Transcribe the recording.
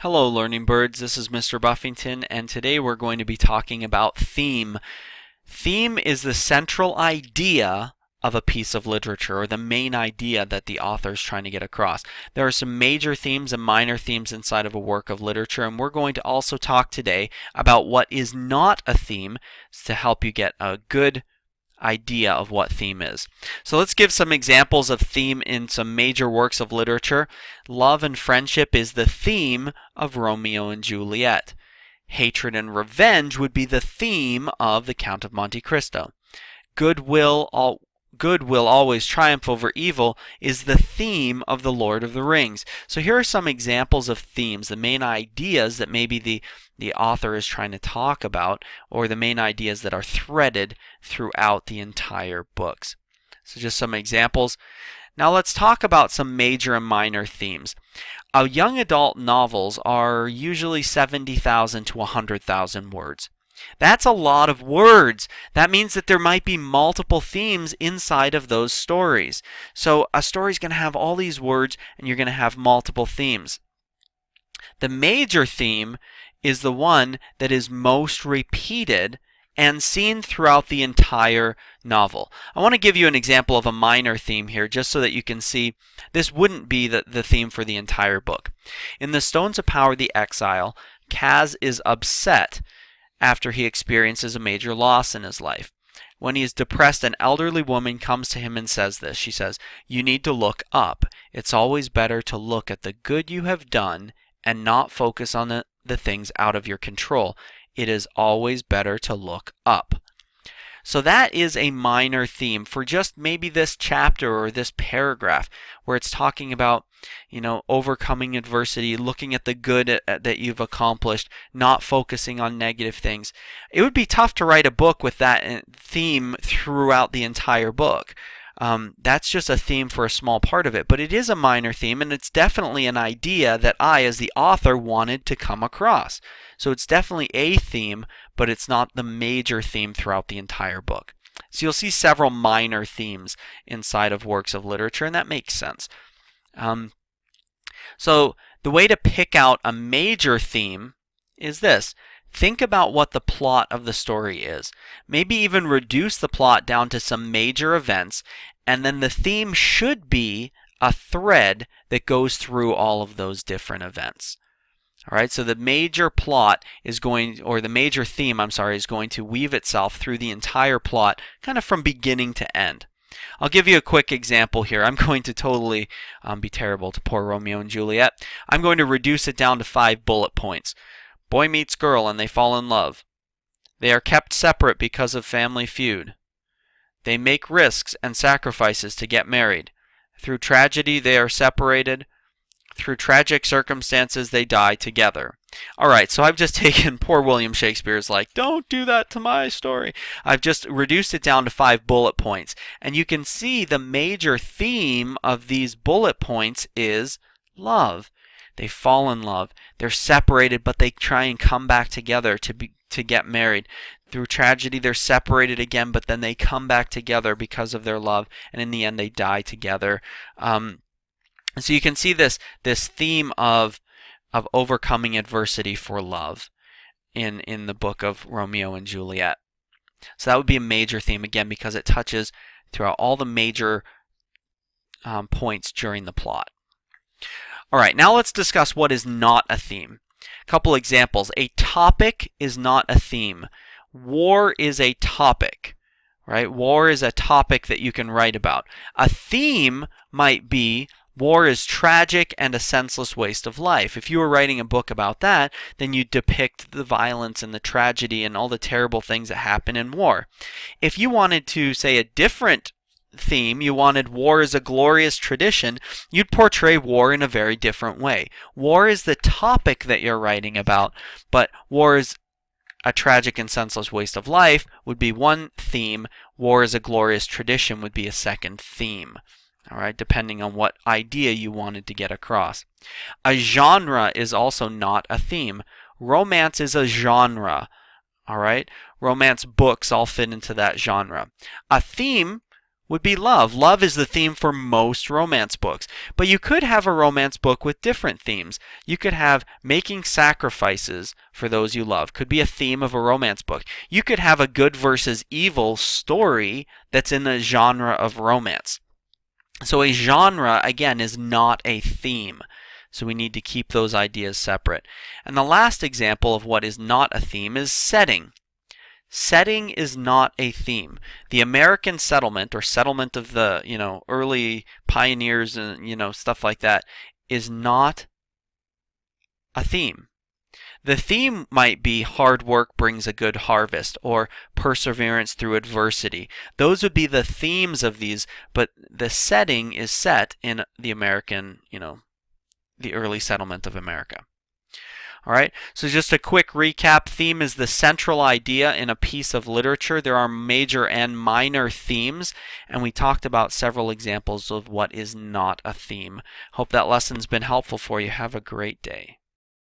Hello, Learning Birds. This is Mr. Buffington, and today we're going to be talking about theme. Theme is the central idea of a piece of literature, or the main idea that the author is trying to get across. There are some major themes and minor themes inside of a work of literature, and we're going to also talk today about what is not a theme to help you get a good idea of what theme is. So let's give some examples of theme in some major works of literature. Love and friendship is the theme of Romeo and Juliet. Hatred and revenge would be the theme of The Count of Monte Cristo. Good will always triumph over evil is the theme of The Lord of the Rings. So here are some examples of themes, the main ideas that maybe the author is trying to talk about, or the main ideas that are threaded throughout the entire books. So just some examples. Now let's talk about some major and minor themes. Young adult novels are usually 70,000 to 100,000 words. That's a lot of words. That means that there might be multiple themes inside of those stories. So a story is going to have all these words, and you're going to have multiple themes. The major theme is the one that is most repeated and seen throughout the entire novel. I want to give you an example of a minor theme here, just so that you can see this wouldn't be the theme for the entire book. In The Stones of Power, The Exile, Kaz is upset after he experiences a major loss in his life. When he is depressed, an elderly woman comes to him and says this. She says, "You need to look up. It's always better to look at the good you have done and not focus on the things out of your control. It is always better to look up." So that is a minor theme for just maybe this chapter or this paragraph, where it's talking about, overcoming adversity, looking at the good that you've accomplished, not focusing on negative things. It would be tough to write a book with that theme throughout the entire book. That's just a theme for a small part of it, but it is a minor theme, and it's definitely an idea that I, as the author, wanted to come across. So it's definitely a theme, but it's not the major theme throughout the entire book. So you'll see several minor themes inside of works of literature, and that makes sense. So the way to pick out a major theme is this. Think about what the plot of the story is. Maybe even reduce the plot down to some major events, and then the theme should be a thread that goes through all of those different events. All right, so the major plot is the major theme, is going to weave itself through the entire plot, kind of from beginning to end. I'll give you a quick example here. I'm going to totally be terrible to poor Romeo and Juliet. I'm going to reduce it down to 5 bullet points. Boy meets girl and they fall in love. They are kept separate because of family feud. They make risks and sacrifices to get married. Through tragedy they are separated. Through tragic circumstances they die together. Alright, so I've just taken poor William Shakespeare's don't do that to my story. I've just reduced it down to 5 bullet points. And you can see the major theme of these bullet points is love. They fall in love. They're separated, but they try and come back together to get married. Through tragedy, they're separated again, but then they come back together because of their love, and in the end, they die together. So you can see this theme of overcoming adversity for love in the book of Romeo and Juliet. So that would be a major theme, again, because it touches throughout all the major points during the plot. All right, now let's discuss what is not a theme. A couple examples. A topic is not a theme. War is a topic, right? War is a topic that you can write about. A theme might be war is tragic and a senseless waste of life. If you were writing a book about that, then you'd depict the violence and the tragedy and all the terrible things that happen in war. If you wanted to say a different theme, you wanted war is a glorious tradition, you'd portray war in a very different way. War is the topic that you're writing about, but war is a tragic and senseless waste of life would be one theme. War is a glorious tradition would be a second theme. All right, depending on what idea you wanted to get across. A genre is also not a theme. Romance is a genre. All right, romance books all fit into that genre. A theme would be love. Love is the theme for most romance books. But you could have a romance book with different themes. You could have making sacrifices for those you love. Could be a theme of a romance book. You could have a good versus evil story that's in the genre of romance. So a genre, again, is not a theme. So we need to keep those ideas separate. And the last example of what is not a theme is setting. Setting is not a theme. The American settlement, or settlement of the, early pioneers and, stuff like that, is not a theme. The theme might be hard work brings a good harvest, or perseverance through adversity. Those would be the themes of these, but the setting is set in the American, the early settlement of America. All right, so just a quick recap. Theme is the central idea in a piece of literature. There are major and minor themes, and we talked about several examples of what is not a theme. Hope that lesson's been helpful for you. Have a great day.